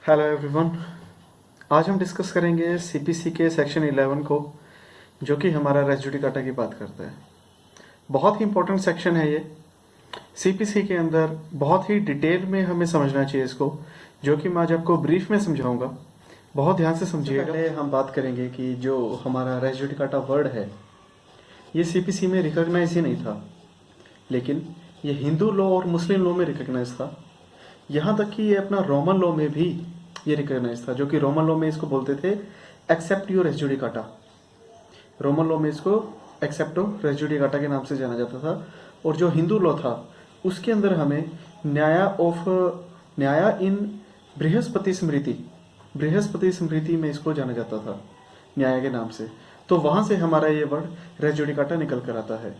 Hello everyone. आज हम discuss करेंगे सीपीसी के सेक्शन 11 को, जो कि हमारा रेस जुडिकाटा की बात करता है। बहुत ही इंपॉर्टेंट सेक्शन है ये। सीपीसी के अंदर बहुत ही डिटेल में हमें समझना चाहिए इसको, जो कि मैं आज आपको ब्रीफ में समझाऊंगा। बहुत ध्यान से समझिएगा। पहले हम बात करेंगे कि जो हमारा रेस जुडिकाटा वर्ड है, ये सीपीसी में रिकॉग्नाइज ही नहीं था, लेकिन ये हिंदू लॉ और मुस्लिम लॉ में रिकॉग्नाइज था। यहाँ तक कि ये अपना रोमन लॉ में भी ये रिकॉग्नाइज था, जो कि रोमन लॉ में इसको बोलते थे एक्सेप्टियो रेस जुडिकाटा। रोमन लॉ में इसको एक्सेप्टो रेस जुडिकाटा के नाम से जाना जाता था। और जो हिंदू लॉ था उसके अंदर हमें न्याया इन बृहस्पति स्मृति में इसको जाना जाता था, न्याय के नाम से। तो वहाँ से हमारा ये वर्ड रेस जुडिकाटा निकल कर आता है।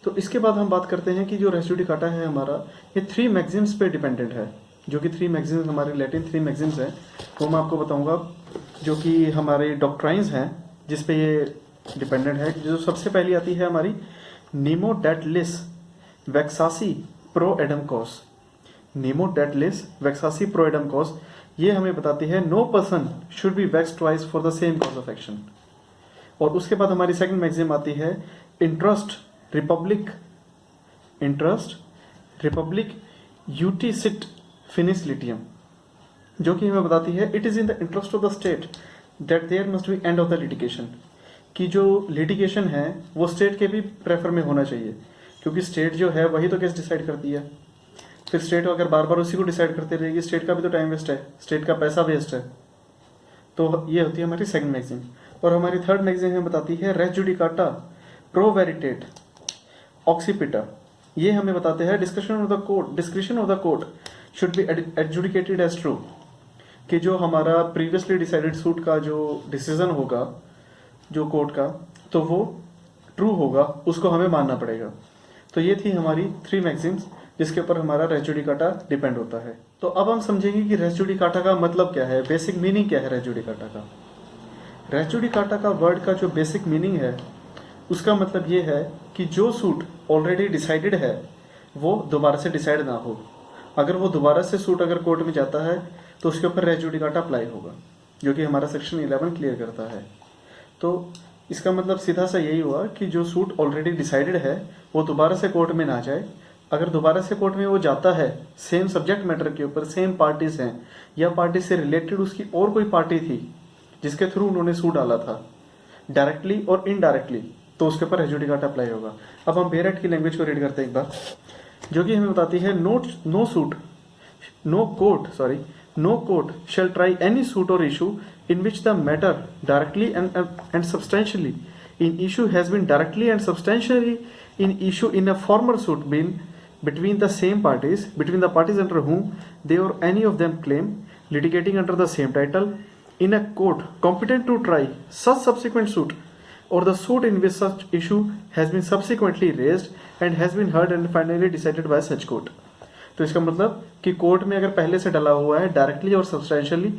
तो इसके बाद हम बात करते हैं कि जो रेस जुडिकाटा है हमारा, ये 3 मैगजिम्स पे डिपेंडेंट है, जो कि 3 मैगजिम्स हमारे लैटिन 3 मैगजिम्स हैं। वो मैं आपको बताऊंगा, जो कि हमारे डॉक्ट्राइन्स हैं जिस पे ये डिपेंडेंट है। जो सबसे पहली आती है हमारी नीमो डेट लिस वैक्सासी प्रो एडम कॉस। नीमो डेट लिस वैक्सासी प्रो एडम कॉस ये हमें बताती है no person should be vex twice for the same cause of action. और उसके बाद हमारी सेकंड मैगजिम आती है इंट्रस्ट रिपब्लिक यूटिसिट फिनिस लिटियम, जो कि हमें बताती है it is in the interest of the state that there must be end of the litigation. कि जो लिटिगेशन है वो स्टेट के भी प्रेफर में होना चाहिए, क्योंकि स्टेट जो है वही तो केस डिसाइड करती है। फिर स्टेट अगर बार बार उसी को डिसाइड करती रहेगी, स्टेट का भी तो टाइम वेस्ट है, स्टेट का पैसा वेस्ट है। तो ये होती है हमारी सेकंड मैगजीम। और हमारी थर्ड मैगजीम हमें बताती है res judicata pro veritate accipitur. ये हमें बताते हैं description of the court should be adjudicated as true. कि जो हमारा प्रीवियसली डिसाइडेड सूट का जो डिसीजन होगा जो कोर्ट का, तो वो ट्रू होगा, उसको हमें मानना पड़ेगा। तो ये थी हमारी 3 मैगजीम्स जिसके ऊपर हमारा रेस जुडिकाटा डिपेंड होता है। तो अब हम समझेंगे कि रेस जुडिकाटा का मतलब क्या है, बेसिक मीनिंग क्या है रेस जुडिकाटा का। रेस जुडिकाटा का वर्ड का जो बेसिक मीनिंग है, उसका मतलब ये है कि जो सूट ऑलरेडी डिसाइडेड है वो दोबारा से डिसाइड ना हो। अगर वो दोबारा से सूट अगर कोर्ट में जाता है तो उसके ऊपर रेस जुडिकाटा अप्लाई होगा, जो कि हमारा सेक्शन 11 क्लियर करता है। तो इसका मतलब सीधा सा यही हुआ कि जो सूट ऑलरेडी डिसाइडेड है वो दोबारा से कोर्ट में ना जाए। अगर दोबारा से कोर्ट में वो जाता है सेम सब्जेक्ट मैटर के ऊपर, सेम पार्टीज हैं या पार्टी से रिलेटेड उसकी और कोई पार्टी थी जिसके थ्रू उन्होंने सूट डाला था, डायरेक्टली और इनडायरेक्टली, तो उसके ऊपर रेस जुडिकाटा अप्लाई होगा। अब हम बेरेट की लैंग्वेज को रीड करते हैं एक बार, जो कि हमें बताती है no court shall try any suit or issue in which the matter directly and substantially in issue has been directly and substantially in issue in a former suit been between the parties under whom they or any of them claim litigating under the same title in a court competent to try such subsequent suit or the suit in which such issue has been subsequently raised and has been heard and finally decided by such court। तो इसका मतलब कि court में अगर पहले से डाला हुआ है डायरेक्टली और सब्सटेंशियली,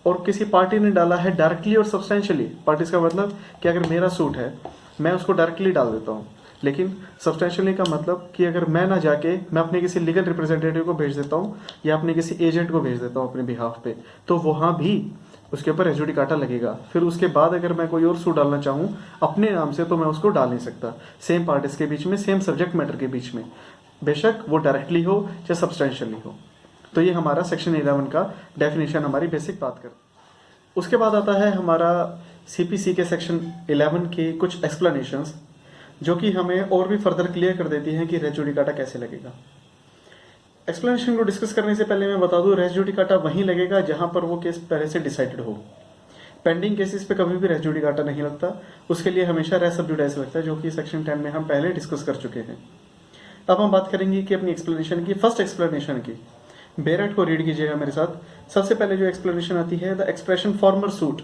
और किसी पार्टी ने डाला है डायरेक्टली और सब्सटेंशियली, पार्टी का मतलब कि अगर मेरा सूट है मैं उसको डायरेक्टली डाल देता हूँ, लेकिन सब्सटेंशियली का मतलब कि अगर मैं ना जाके मैं अपने किसी लीगल रिप्रेजेंटेटिव को भेज देता हूँ या अपने किसी एजेंट को भेज देता हूँ अपने बिहाफ पे, तो वहाँ भी उसके ऊपर रेस जुडिकाटा लगेगा। फिर उसके बाद अगर मैं कोई और सूट डालना चाहूँ अपने नाम से तो मैं उसको डाल नहीं सकता, सेम पार्टीज के बीच में, सेम सब्जेक्ट मैटर के बीच में, बेशक वो डायरेक्टली हो या सब्सटेंशियली हो। तो ये हमारा सेक्शन 11 का डेफिनेशन हमारी बेसिक बात कर। उसके बाद आता है हमारा सीपीसी के सेक्शन 11 के कुछ एक्सप्लेनेशंस, जो कि हमें और भी फर्दर क्लियर कर देती हैं कि रेस जुडिकाटा कैसे लगेगा। एक्सप्लेनेशन को डिस्कस करने से पहले मैं बता दूं, रेस जुडिकाटा वहीं लगेगा जहां पर वो केस पहले से डिसाइडेड हो। पेंडिंग केसेस पे कभी भी रेस जुडिकाटा नहीं लगता, उसके लिए हमेशा रेस सब जुडाइस लगता है, जो कि सेक्शन 10 में हम पहले डिस्कस कर चुके हैं। अब हम बात करेंगे कि अपनी एक्सप्लेनेशन की, फर्स्ट एक्सप्लेनेशन की। बेरेट को रीड कीजिएगा मेरे साथ। सबसे पहले जो एक्सप्लेनेशन आती है, the expression farmer suit.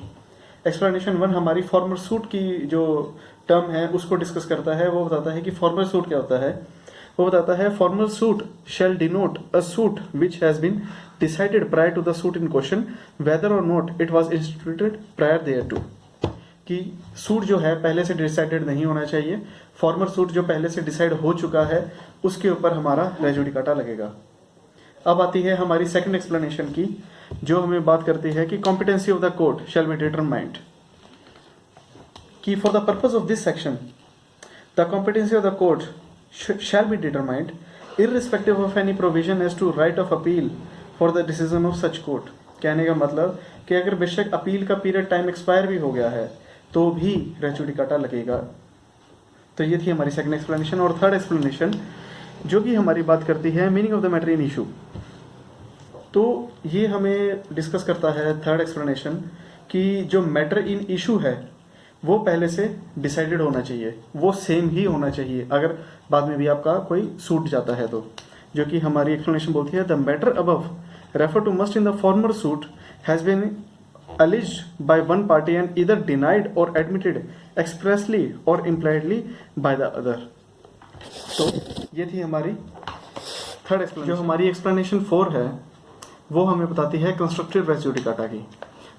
Explanation 1 हमारी फॉर्मर सूट की जो टर्म है उसको डिस्कस करता है। वो बताता है कि फॉर्मर सूट क्या होता है। वो बताता है former suit shall denote a suit which has been decided prior to the suit in question whether or not it was instituted prior thereto. कि सूट जो है पहले से डिसाइडेड नहीं होना चाहिए, फॉर्मर सूट जो पहले से डिसाइड हो चुका है उसके ऊपर हमारा रेस जुडिकाटा लगेगा। अब आती है हमारी सेकंड एक्सप्लेनेशन की, जो हमें बात करती है कि competency of the court shall be determined, कि for the purpose of this section the competency of the court shall be determined irrespective of any provision as to right of appeal for the decision of such court। कहने का मतलब कि अगर बेशक appeal का period time expire भी हो गया है तो भी रेस जुडिकाटा लगेगा। तो ये थी हमारी सेकंड एक्सप्लेनेशन। और थर्ड एक्सप्लेनेशन जो कि हमारी बात करती है meaning of the matter in issue, तो ये हमें डिस्कस करता है थर्ड एक्सप्लेनेशन कि जो मैटर इन इशू है वो पहले से डिसाइडेड होना चाहिए, वो सेम ही होना चाहिए अगर बाद में भी आपका कोई सूट जाता है तो। जो कि हमारी एक्सप्लेनेशन बोलती है the matter above refer to must in the former suit has been alleged by one party and either denied or admitted expressly or impliedly by the other। तो ये थी हमारी थर्ड एक्सप्लेनेशन। जो हमारी एक्सप्लेनेशन 4 है वो हमें बताती है कंस्ट्रक्टिव रेस जुडिकाटा की।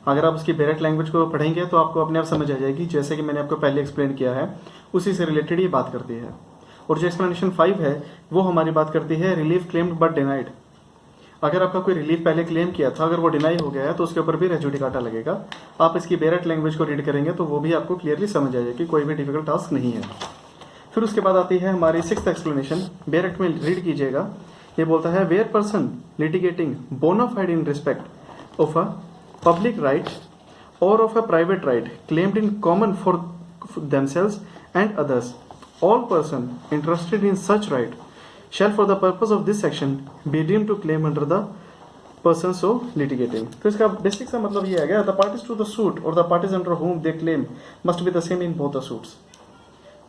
अगर आप उसकी बेरेट लैंग्वेज को पढ़ेंगे तो आपको अपने आप समझ आ जाएगी, जैसे कि मैंने आपको पहले एक्सप्लेन किया है उसी से रिलेटेड ये बात करती है। और जो एक्सप्लेनेशन 5 है वो हमारी बात करती है रिलीफ क्लेम्ड बट डिनाइड। अगर आपका कोई रिलीफ पहले क्लेम किया था, अगर वो डिनाई हो गया है तो उसके ऊपर भी रेस जुडिकाटा लगेगा। आप इसकी बेरेट लैंग्वेज को रीड करेंगे तो वो भी आपको क्लियरली समझ आ जाएगी, कोई भी डिफिकल्ट टास्क नहीं है। फिर उसके बाद आती है हमारी 6th एक्सप्लेनेशन, बेरेट में रीड कीजिएगा। ये बोलता है where persons litigating bona fide in respect of a public right or of a private right claimed in common for themselves and others, all person interested in such right shall for the purpose of this section be deemed to claim under the person so litigating। तो इसका basic सा मतलब ये आ गया the parties to the suit or the parties under whom they claim must be the same in both the suits।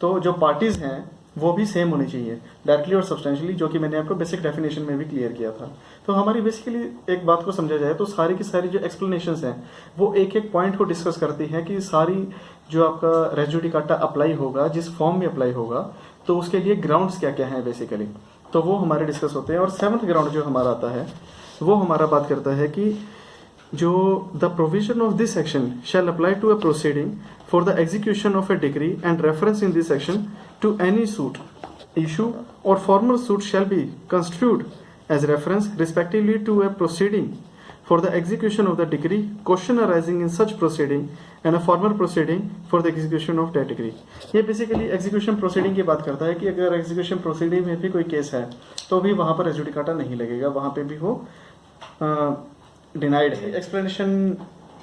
तो जो parties हैं वो भी सेम होनी चाहिए डायरेक्टली और सब्सटेंशियली, जो कि मैंने आपको बेसिक डेफिनेशन में भी क्लियर किया था। तो हमारी बेसिकली एक बात को समझा जाए तो सारी की सारी जो एक्सप्लेनेशंस हैं वो एक एक पॉइंट को डिस्कस करती हैं कि सारी जो आपका रेस जुडिकाटा अप्लाई होगा, जिस फॉर्म में अप्लाई होगा, तो उसके लिए ग्राउंड्स क्या क्या हैं बेसिकली, तो वो हमारे डिस्कस होते हैं। और 7th ग्राउंड जो हमारा आता है वो हमारा बात करता है कि जो the provision of this section shall apply to a proceeding for the execution of a decree and reference in this section to any suit issue or former suit shall be construed as reference respectively to a proceeding for the execution of the decree, question arising in such proceeding and a formal proceeding for the execution of that decree। ये basically execution proceeding की बात करता है कि अगर execution proceeding में भी कोई केस है तो भी वहाँ पर रेस जुडिकाटा नहीं लगेगा, वहाँ पे भी वो डिनाइड है। एक्सप्लेनेशन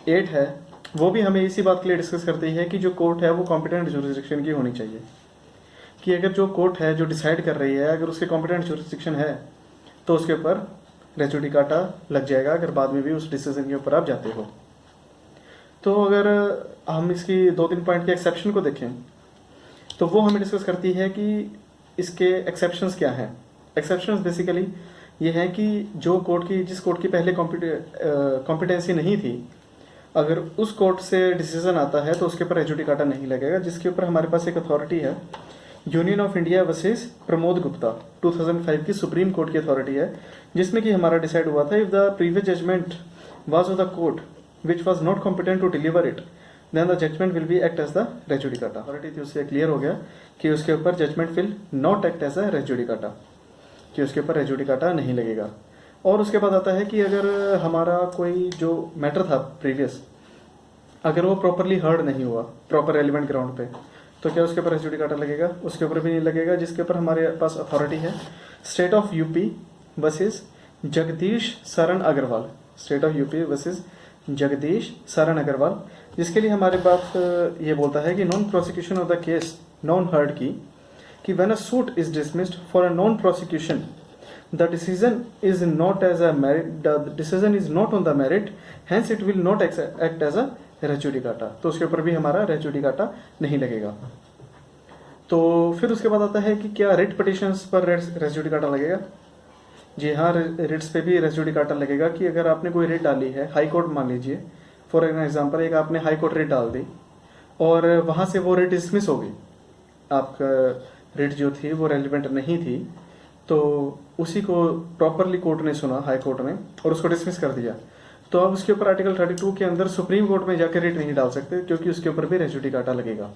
8 है वो भी हमें इसी बात के लिए डिस्कस करती है कि जो कोर्ट है वो कॉम्पिटेंट जुरिस्डिक्शन की होनी चाहिए, कि अगर जो कोर्ट है जो डिसाइड कर रही है अगर उसके कॉम्पिटेंट जुरिस्डिक्शन है तो उसके ऊपर रेस जुडिकाटा लग जाएगा अगर बाद में भी उस डिसीजन के ऊपर आप जाते हो। तो अगर हम इसकी 2-3 पॉइंट के एक्सेप्शन को देखें तो वो हमें डिस्कस करती है कि इसके एक्सेप्शंस क्या हैं। एक्सेप्शंस बेसिकली ये हैं कि जो कोर्ट की जिस कोर्ट की पहले कॉम्पिटेंसी नहीं थी, अगर उस कोर्ट से डिसीजन आता है तो उसके ऊपर रेस जुडिकाटा नहीं लगेगा। जिसके ऊपर हमारे पास एक अथॉरिटी है union of India versus Pramod Gupta 2005 की सुप्रीम कोर्ट की अथॉरिटी है, जिसमें कि हमारा डिसाइड हुआ था if the previous judgment was of the court which was not competent to deliver it then the judgment will be act as the रेस जुडिकाटा। अथॉरिटी थी उससे क्लियर हो गया कि उसके ऊपर judgment will not act as a रेस जुडिकाटा, कि उसके ऊपर रेस जुडिकाटा नहीं लगेगा। और उसके बाद आता है कि अगर हमारा कोई जो मैटर था प्रीवियस अगर वो प्रॉपरली हर्ड नहीं हुआ प्रॉपर रेलिवेंट ग्राउंड पे तो क्या उसके ऊपर रेस जुडिकाटा लगेगा? उसके ऊपर भी नहीं लगेगा। जिसके ऊपर हमारे पास अथॉरिटी है state of UP versus Jagdish Sharan Agrawal, state of UP versus Jagdish Sharan Agrawal, जिसके लिए हमारे पास ये बोलता है कि non prosecution of the case non heard की कि when a suit is dismissed for a non prosecution the decision is not as a merit, the decision is not on the merit, hence it will not act as a रेस जुडिकाटा, तो उसके ऊपर भी हमारा race judicata नहीं लगेगा। तो फिर उसके बाद आता है कि क्या रिट पिटिशंस पर रेस जुडिकाटा लगेगा? जी हाँ, रिट्स पे भी रेस जुडिकाटा लगेगा कि अगर आपने कोई रिट डाली है हाई कोर्ट, मान लीजिए फॉर एग्जांपल एक आपने हाई कोर्ट रिट डाल दी और वहाँ से वो रिट डिसमिस हो गई, आपका रिट जो थी वो रेलिवेंट नहीं थी, तो उसी को प्रॉपरली कोर्ट ने सुना, हाई कोर्ट ने, और उसको डिसमिस कर दिया, तो आप उसके ऊपर आर्टिकल 32 के अंदर सुप्रीम कोर्ट में जाकर रिट नहीं डाल सकते क्योंकि उसके ऊपर भी रेस जुडिकाटा लगेगा।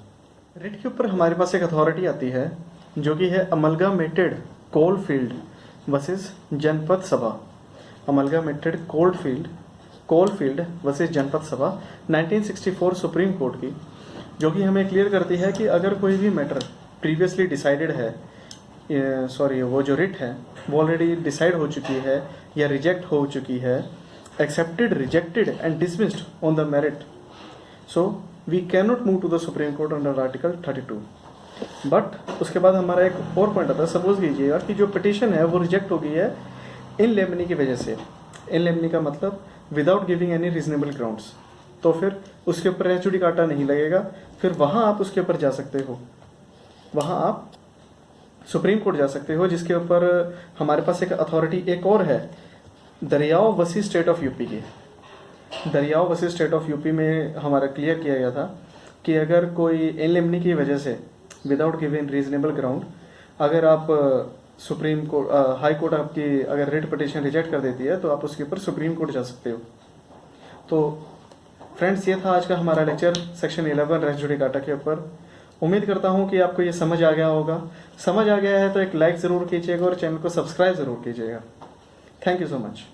रिट के ऊपर हमारे पास एक अथॉरिटी आती है जो कि है अमलगामेटेड कोलफील्ड वर्सेस जनपद सभा, अमलगामेटेड कोलफील्ड कोलफील्ड वर्सेस जनपद सभा 1964 सुप्रीम कोर्ट की, जो कि हमें क्लियर करती है कि अगर कोई भी मैटर प्रीवियसली डिसाइडेड है, वो जो रिट है वो ऑलरेडी डिसाइड हो चुकी है या रिजेक्ट हो चुकी है, accepted, rejected and dismissed on the merit, so we can not move to the Supreme Court under article 32। But उसके बाद हमारा एक और पॉइंट आता है, सपोज कीजिएगा कि जो पिटिशन है वो रिजेक्ट हो गई है इन लेमनी की वजह से। इन लेमनी का मतलब without giving any reasonable grounds, तो फिर उसके ऊपर रेस जुडिकाटा नहीं लगेगा, फिर वहाँ आप उसके ऊपर जा सकते हो, वहाँ आप सुप्रीम कोर्ट जा सकते हो, जिसके ऊपर हमारे पास एक अथॉरिटी एक और है, दरियाओं वर्सेस स्टेट ऑफ यूपी की। दरियाओं वर्सेस स्टेट ऑफ यूपी में हमारा क्लियर किया गया था कि अगर कोई इन लेमनी की वजह से विदाउट गिविंग रीजनेबल ग्राउंड अगर आप सुप्रीम कोर्ट, हाई कोर्ट आपकी अगर रिट पिटिशन रिजेक्ट कर देती है तो आप उसके ऊपर सुप्रीम कोर्ट जा सकते हो। तो फ्रेंड्स, ये था आज का हमारा लेक्चर सेक्शन 11 रेस जुडिकाटा के ऊपर। उम्मीद करता हूँ कि आपको ये समझ आ गया होगा। समझ आ गया है तो एक लाइक ज़रूर कीजिएगा और चैनल को सब्सक्राइब ज़रूर कीजिएगा। Thank you so much.